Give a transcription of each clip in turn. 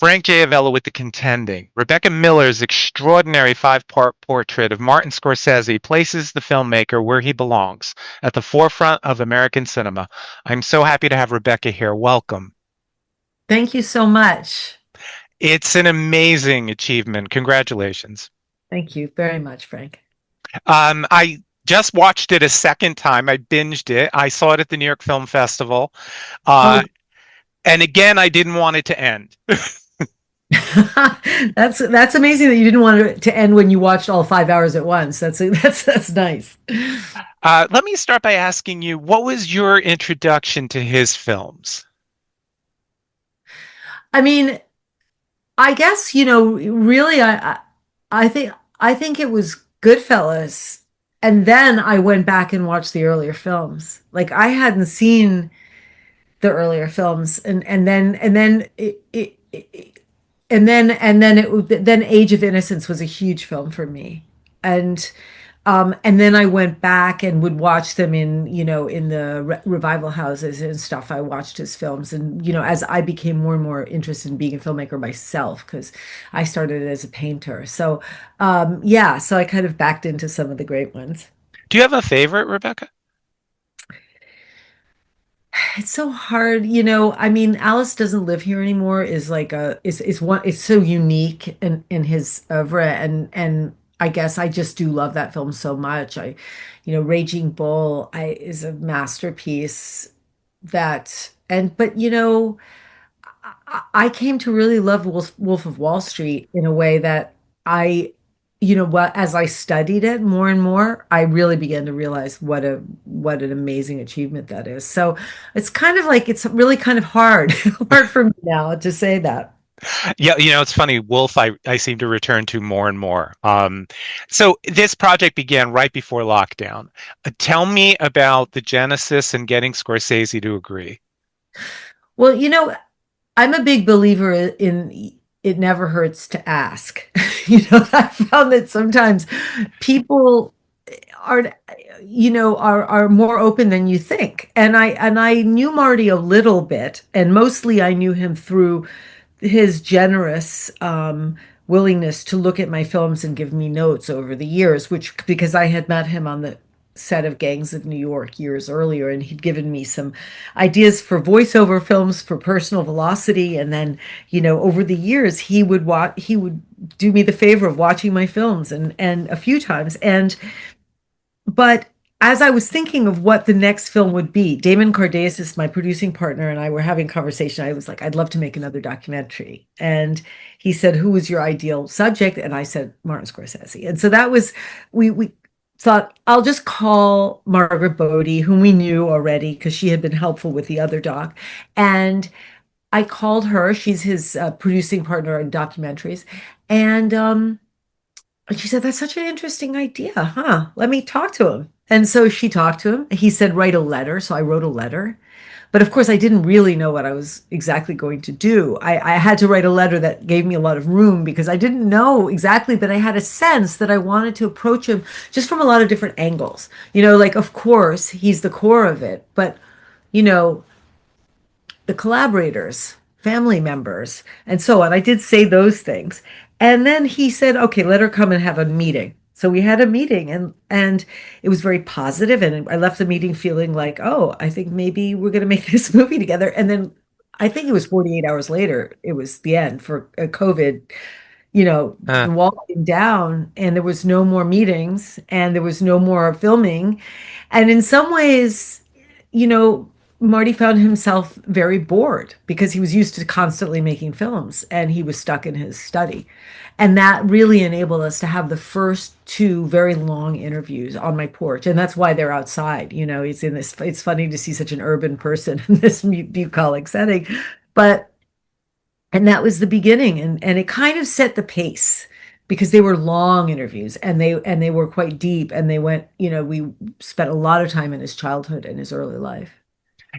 Frank J. Avella with the Contending. Rebecca Miller's extraordinary five-part portrait of Martin Scorsese places the filmmaker where he belongs, at the forefront of American cinema. I'm so happy to have Rebecca here. Welcome. Thank you so much. It's an amazing achievement. Congratulations. Thank you very much, Frank. I just watched it a second time. I binged it. I saw it at the New York Film Festival. Uh, Oh, and again, I didn't want it to end. that's amazing that you didn't want it to end when you watched all 5 hours at once. That's nice. Let me start by asking you, what was your introduction to his films? I mean, I guess, really I think it was Goodfellas. And then I went back and watched the earlier films. Like I hadn't seen the earlier films and then then Age of Innocence was a huge film for me. And then I went back and would watch them in the revival houses and stuff. I watched his films, and as I became more and more interested in being a filmmaker myself, because I started as a painter. So, yeah, so I kind of backed into some of the great ones. Do you have a favorite, Rebecca? It's so hard, I mean, Alice Doesn't Live Here Anymore is like a is one it's so unique in his oeuvre, and I guess I just do love that film so much. Raging Bull I is a masterpiece that and but I came to really love Wolf of Wall Street in a way that I, what as I studied it more and more, I really began to realize what an amazing achievement that is. So it's kind of like it's really kind of hard hard for me now to say that. Yeah, it's funny. Wolf, I seem to return to more and more. So this project began right before lockdown. Tell me about the genesis and getting Scorsese to agree. Well, I'm a big believer in it never hurts to ask. I found that sometimes people are are more open than you think. And I knew Marty a little bit, and mostly I knew him through his generous willingness to look at my films and give me notes over the years, which because I had met him on the set of Gangs of New York years earlier, and he'd given me some ideas for voiceover films for Personal Velocity. And then, over the years, he would do me the favor of watching my films and a few times. But as I was thinking of what the next film would be, Damon Cardeas, my producing partner, and I were having a conversation. I was like, I'd love to make another documentary. And he said, who was your ideal subject? And I said, Martin Scorsese. And so that was, we thought, I'll just call Margaret Bodie, whom we knew already because she had been helpful with the other doc. And I called her. She's his producing partner in documentaries. And she said, that's such an interesting idea, huh? Let me talk to him. And so she talked to him. He said, write a letter. So I wrote a letter. But of course, I didn't really know what I was exactly going to do. I had to write a letter that gave me a lot of room because I didn't know exactly, but I had a sense that I wanted to approach him just from a lot of different angles. Like, of course, he's the core of it, but, you know, the collaborators, family members, and so on. I did say those things. And then he said, okay, let her come and have a meeting. So we had a meeting, and it was very positive, and I left the meeting feeling like, oh, I think maybe we're going to make this movie together. And then I think it was 48 hours later, it was the end for COVID. Uh, The wall came down, and there was no more meetings, and there was no more filming. And in some ways, you know, Marty found himself very bored because he was used to constantly making films, and he was stuck in his study. And that really enabled us to have the first two very long interviews on my porch. And that's why they're outside. It's funny to see such an urban person in this bucolic setting. But, and that was the beginning. And it kind of set the pace because they were long interviews, and they were quite deep, and we spent a lot of time in his childhood and his early life.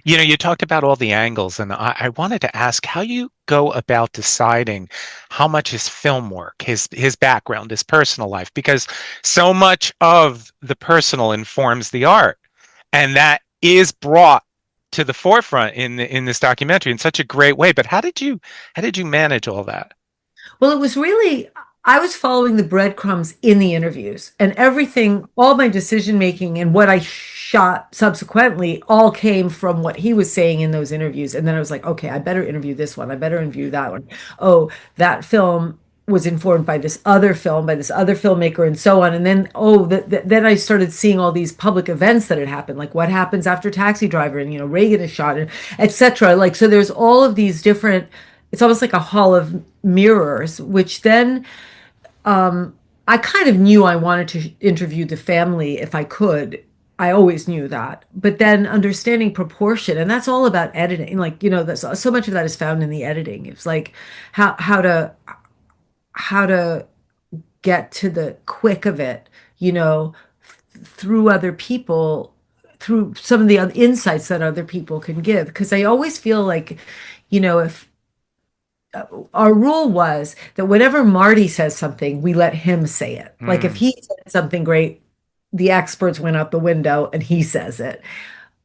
you talked about all the angles, and I wanted to ask how you go about deciding how much is film work, his background, his personal life, because so much of the personal informs the art, and that is brought to the forefront in this documentary in such a great way. But how did you manage all that? Well, it was really, I was following the breadcrumbs in the interviews, and everything, all my decision making and what I shot subsequently all came from what he was saying in those interviews. And then I was like, okay, I better interview this one. I better interview that one. Oh, that film was informed by this other film, by this other filmmaker, and so on. And then, oh, then I started seeing all these public events that had happened, like what happens after Taxi Driver, and Reagan is shot, and etc. Like, so there's all of these different. It's almost like a hall of mirrors, which then I kind of knew I wanted to interview the family if I could. I always knew that. But then understanding proportion, and that's all about editing. Like, that's so much of that is found in the editing. It's like how to get to the quick of it, you know, through other people, through some of the other insights that other people can give. Because I always feel like, if our rule was that whenever Marty says something, we let him say it. Like if Mm. he said something great, the experts went out the window and he says it.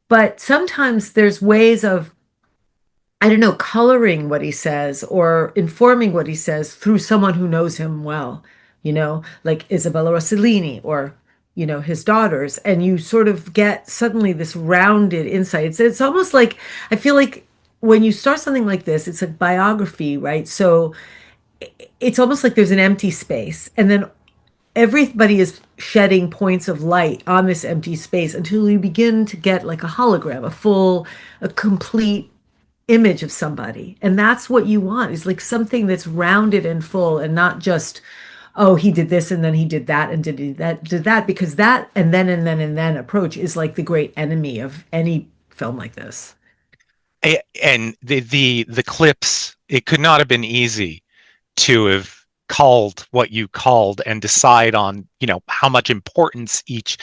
But sometimes there's ways of, I don't know, coloring what he says or informing what he says through someone who knows him well, like Isabella Rossellini or, his daughters. And you sort of get suddenly this rounded insight. It's almost like, I feel like when you start something like this, it's a biography, right? So it's almost like there's an empty space. And then everybody is shedding points of light on this empty space until you begin to get like a hologram, a complete image of somebody. And that's what you want is like something that's rounded and full and not just, oh, he did this and then he did that and did that, because that and then approach is like the great enemy of any film like this. And the clips, it could not have been easy to have called what you called and decide on, how much importance each.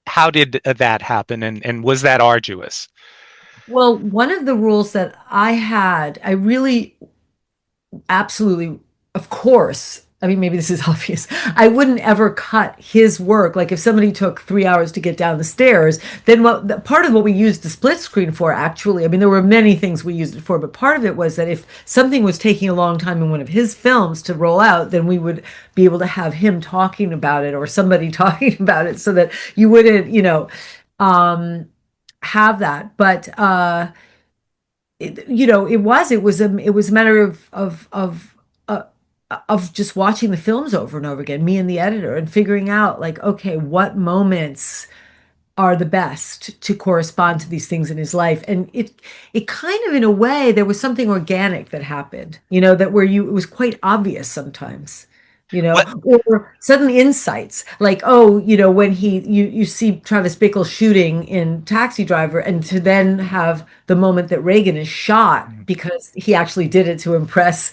How did that happen, and was that arduous? Well, one of the rules that I had, I really absolutely, of course. I mean, maybe this is obvious. I wouldn't ever cut his work. Like if somebody took 3 hours to get down the stairs, then part of what we used the split screen for, actually, I mean, there were many things we used it for, but part of it was that if something was taking a long time in one of his films to roll out, then we would be able to have him talking about it or somebody talking about it so that you wouldn't, um, have that. But, it was a matter of just watching the films over and over again, me and the editor, and figuring out like, okay, what moments are the best to correspond to these things in his life. And it kind of, in a way, there was something organic that happened, that where it was quite obvious sometimes, What? or sudden insights like, oh, when you see Travis Bickle shooting in Taxi Driver, and to then have the moment that Reagan is shot because he actually did it to impress,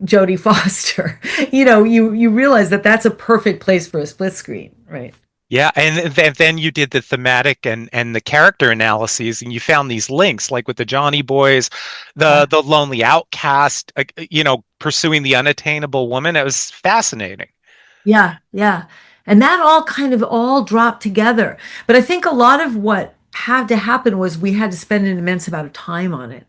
Jodie Foster. You realize that that's a perfect place for a split screen, right? Yeah, and then you did the thematic and the character analyses, and you found these links, like with the Johnny Boys, the Yeah. the lonely outcast, pursuing the unattainable woman. It was fascinating. Yeah, yeah. And that all kind of all dropped together. But I think a lot of what had to happen was we had to spend an immense amount of time on it.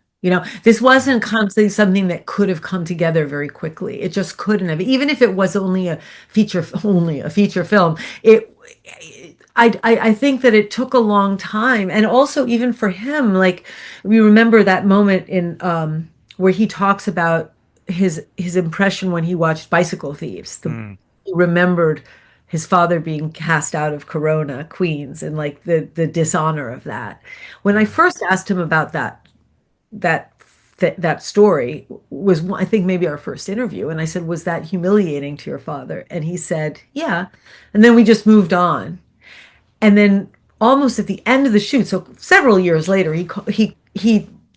This wasn't constantly something that could have come together very quickly. It just couldn't have. Even if it was only a feature film, I think that it took a long time. And also even for him, like we remember that moment in where he talks about his impression when he watched Bicycle Thieves. Mm, He remembered his father being cast out of Corona, Queens, and like the dishonor of that. When I mm. first asked him about that that story was, I think, maybe our first interview, and I said, was that humiliating to your father? And he said, yeah. And then we just moved on. And then almost at the end of the shoot, so several years later, he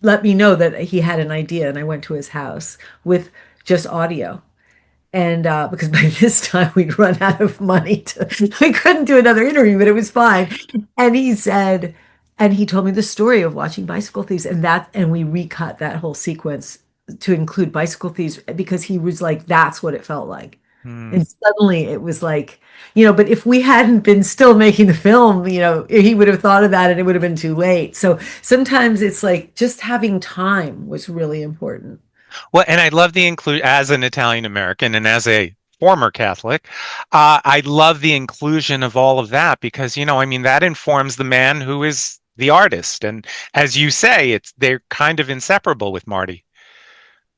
let me know that he had an idea, and I went to his house with just audio. And because by this time we'd run out of money we couldn't do another interview, but it was fine. And he said, and he told me the story of watching Bicycle Thieves, and we recut that whole sequence to include Bicycle Thieves because he was like, that's what it felt like. Hmm. And suddenly it was like, but if we hadn't been still making the film, he would have thought of that and it would have been too late. So sometimes it's like just having time was really important. Well, and I love the include as an Italian American and as a former Catholic, I love the inclusion of all of that because, I mean, that informs the man who is the artist. And as you say, they're kind of inseparable with Marty.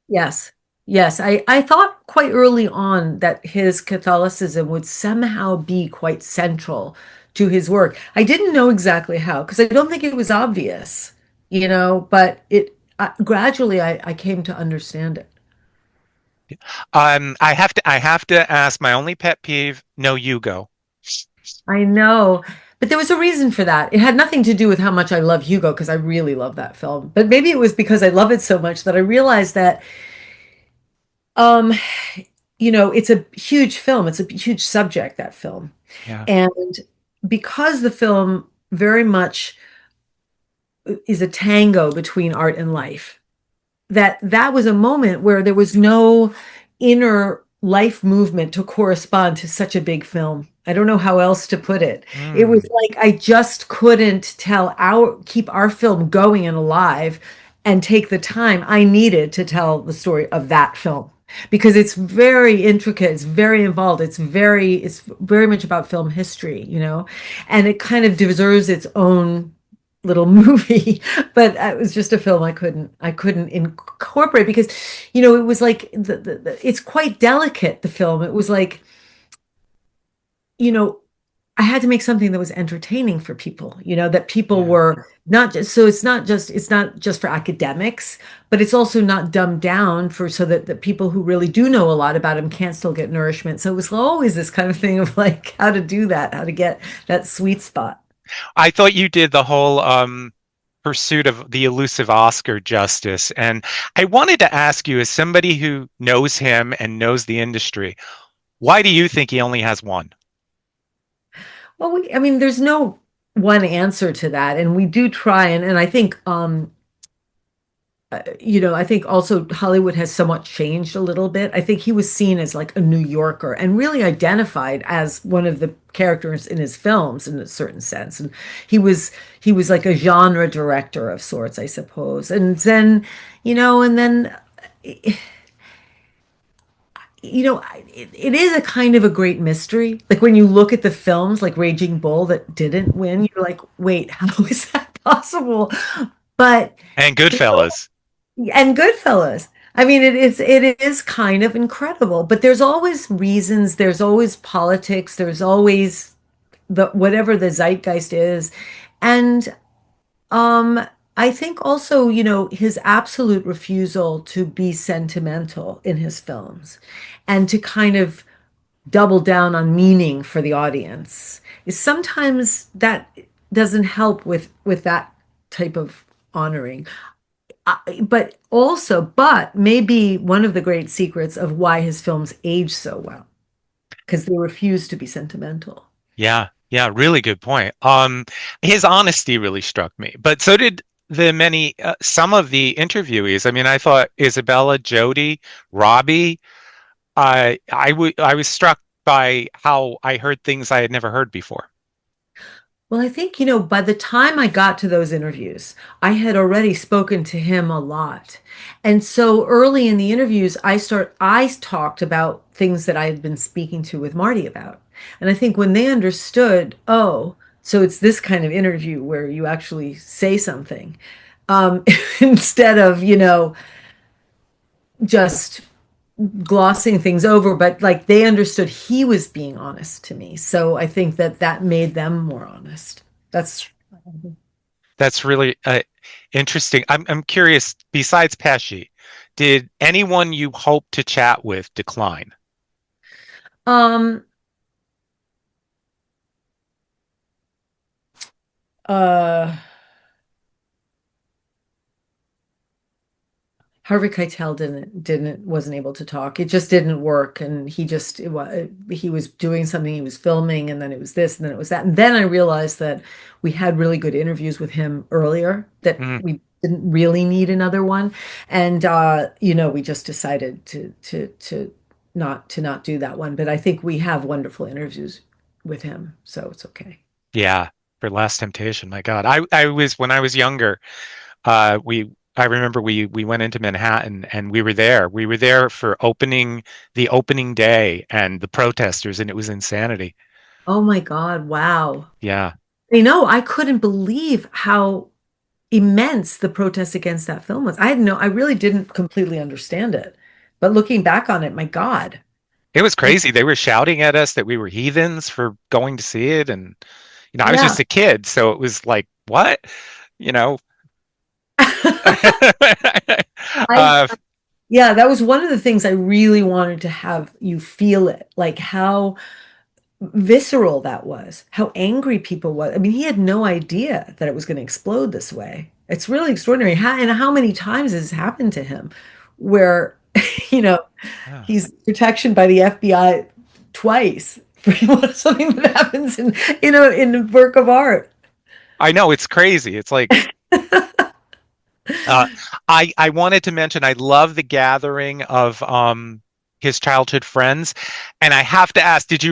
Yes. Yes. I thought quite early on that his Catholicism would somehow be quite central to his work. I didn't know exactly how, because I don't think it was obvious, but gradually I came to understand it. I have to ask my only pet peeve, no Hugo. I know. But there was a reason for that. It had nothing to do with how much I love Hugo, because I really love that film. But maybe it was because I love it so much that I realized that um, it's a huge film. It's a huge subject, that film. Yeah. And because the film very much is a tango between art and life, that was a moment where there was no inner life movement to correspond to such a big film. I don't know how else to put it. It was Mm. like I just couldn't keep our film going and alive and take the time I needed to tell the story of that film because it's very intricate, it's very involved, it's very much about film history, and it kind of deserves its own little movie. But it was just a film I couldn't incorporate because it was like it's quite delicate, the film. It was like, you know I had to make something that was entertaining for people, that people Yeah. were not just, so it's not just for academics, but it's also not dumbed down for, so that the people who really do know a lot about him can still get nourishment. So it was always this kind of thing of like how to do that, how to get that sweet spot. I thought you did the whole pursuit of the elusive Oscar justice. And I wanted to ask you, as somebody who knows him and knows the industry, why do you think he only has one? Well, I mean, there's no one answer to that, and we do try, and I think, I think also Hollywood has somewhat changed a little bit. I think he was seen as like a New Yorker and really identified as one of the characters in his films in a certain sense, and he was like a genre director of sorts, I suppose, and then, and then. It is a kind of a great mystery. Like when you look at the films, like Raging Bull that didn't win, you're like, wait, how is that possible? But And you Goodfellas. and Goodfellas. I mean, it is kind of incredible, but there's always reasons, there's always politics, there's always the whatever the zeitgeist is. And I think also, his absolute refusal to be sentimental in his films and to kind of double down on meaning for the audience is sometimes that doesn't help with that type of honoring. But maybe one of the great secrets of why his films age so well, because they refuse to be sentimental. Yeah, yeah, really good point. His honesty really struck me, but so did some of the interviewees. I mean, I thought Isabella, Jody, Robbie. I was struck by how I heard things I had never heard before. Well, I think, by the time I got to those interviews, I had already spoken to him a lot. And so early in the interviews, I talked about things that I had been speaking to with Marty about. And I think when they understood, oh, so it's this kind of interview where you actually say something, um, instead of, just glossing things over, but like they understood he was being honest to me. So I think that made them more honest. That's That's really interesting. I'm curious. Besides Pesci, did anyone you hope to chat with decline? um uh Harvey Keitel wasn't able to talk. It just didn't work, and he was doing something. He was filming, and then it was this, and then it was that, and then I realized that we had really good interviews with him earlier. That Mm. we didn't really need another one, and we just decided to not do that one, but I think we have wonderful interviews with him, so it's okay. Yeah, for Last Temptation. My God, I was when I was younger. We I remember we went into Manhattan and we were there. We were there for the opening day and the protesters, and it was insanity. Oh my God, wow. Yeah. I couldn't believe how immense the protest against that film was. I really didn't completely understand it. But looking back on it, my God. It was And crazy. They were shouting at us that we were heathens for going to see it, and I was yeah. just a kid, so it was like, what? You know. I uh, Yeah, that was one of the things I really wanted to have you feel it, like how visceral that was, how angry people was. I mean, he had no idea that it was going to explode this way. It's really extraordinary. And how many times has happened to him where, you know, yeah. he's protection by the FBI twice for something that happens in a work of art. I know it's crazy. It's like Uh, I wanted to mention I love the gathering of his childhood friends, and I have to ask, did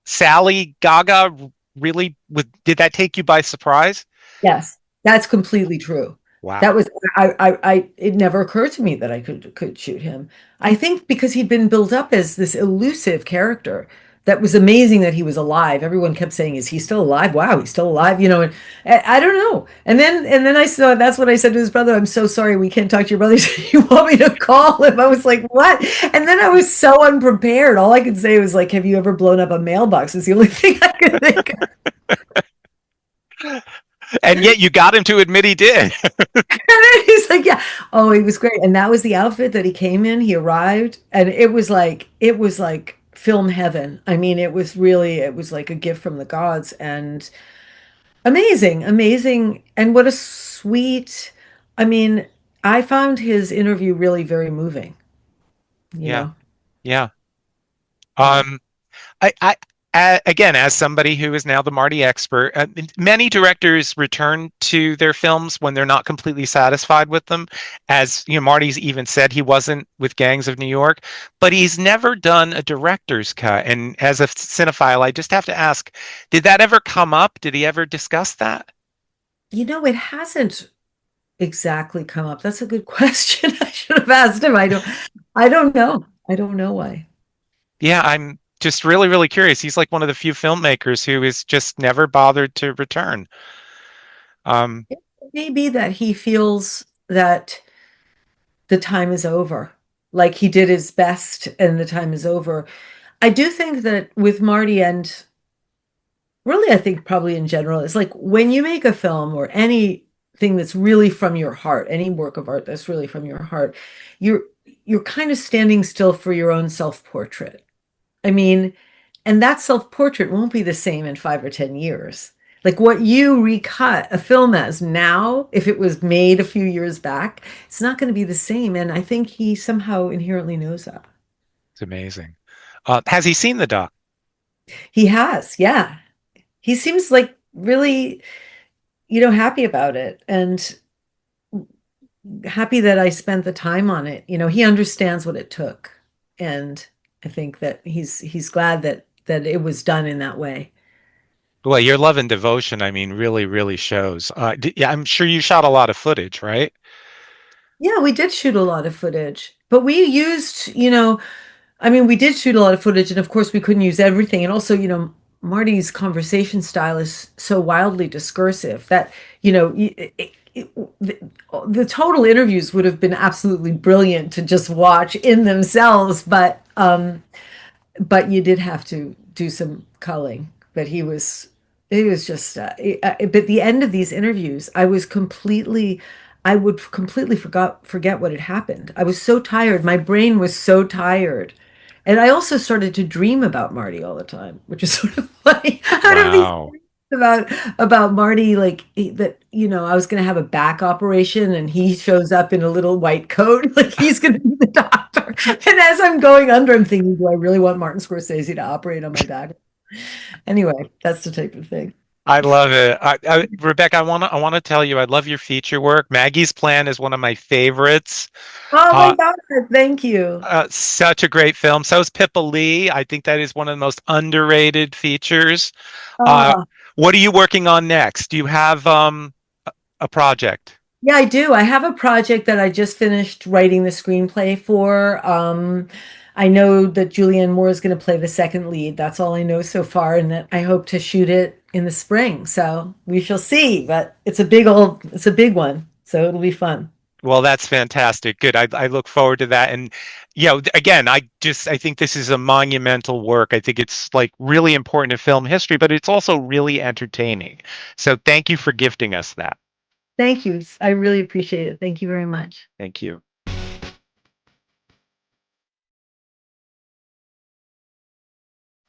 Sally Gaga really did that take you by surprise? Yes, that's completely true. That Wow. was it never occurred to me that I could shoot him. I think because he'd been built up as this elusive character that was amazing that he was alive. Everyone kept saying, "Is he still alive? Wow, he's still alive." And I don't know. And then I saw that's what I said to his brother. I'm so sorry we can't talk to your brother. He said, you want me to call him? I was like, what? And then I was so unprepared. All I could say was like, have you ever blown up a mailbox? Is the only thing I could think of. And yet you got him to admit he did. He's like, yeah. Oh, he was great. And that was the outfit that he came in. He arrived, and it was like film heaven. I mean, it was like a gift from the gods and amazing, amazing. And what a sweet, I mean, I found his interview really very moving, you Yeah, know. yeah. Yeah. Um, again, as somebody who is now the Marty expert, many directors return to their films when they're not completely satisfied with them. As you know, Marty's even said he wasn't with Gangs of New York, but he's never done a director's cut. And as a cinephile, I just have to ask, did that ever come up? Did he ever discuss that? It hasn't exactly come up. That's a good question. I should have asked him. I don't know. I don't know why. Yeah, I'm just really, really curious. He's like one of the few filmmakers who is just never bothered to return. Um, It may be that he feels that the time is over. Like he did his best and the time is over. I do think that with Marty and really I think probably in general, it's like when you make a film or anything that's really from your heart, any work of art that's really from your heart, you're you're kind of standing still for your own self-portrait. I mean, and that self-portrait won't be the same in 5 or 10 years. Like what you recut a film as now, if it was made a few years back, it's not going to be the same. And I think he somehow inherently knows that. it's amazing. Has he seen the doc? He has, yeah. He seems like really, happy about it and happy that I spent the time on it. He understands what it took. And I think that he's glad that it was done in that way. Well, your love and devotion, I mean, really, really shows. Yeah, I'm sure you shot a lot of footage, right? Yeah, we did shoot a lot of footage, but we used, I mean, we did shoot a lot of footage, and of course, we couldn't use everything. And also, Marty's conversation style is so wildly discursive that, the total interviews would have been absolutely brilliant to just watch in themselves, but you did have to do some culling. But he was just. But the end of these interviews, I would completely forget what had happened. I was so tired. My brain was so tired. And I also started to dream about Marty all the time, which is sort of funny. Out of these Wow. about Marty, like that, I was going to have a back operation and he shows up in a little white coat, like he's going to be the doctor. And as I'm going under, I'm thinking, do I really want Martin Scorsese to operate on my back? Anyway, that's the type of thing. I love it. Rebecca, I want to tell you, I love your feature work. Maggie's Plan is one of my favorites. Oh my Uh, God, thank you. such a great film. So is Pippa Lee. I think that is one of the most underrated features. Uh, Oh, what are you working on next? Do you have a project? yeah, I do. I have a project that I just finished writing the screenplay for. I know that Julianne Moore is going to play the second lead. That's all I know so far, and that I hope to shoot it in the spring. So we shall see. But it's a big one. So it'll be fun. Well, that's fantastic. Good. I look forward to that. And again, I think this is a monumental work. I think it's like really important in film history, but it's also really entertaining. So thank you for gifting us that. Thank you. I really appreciate it. Thank you very much. Thank you.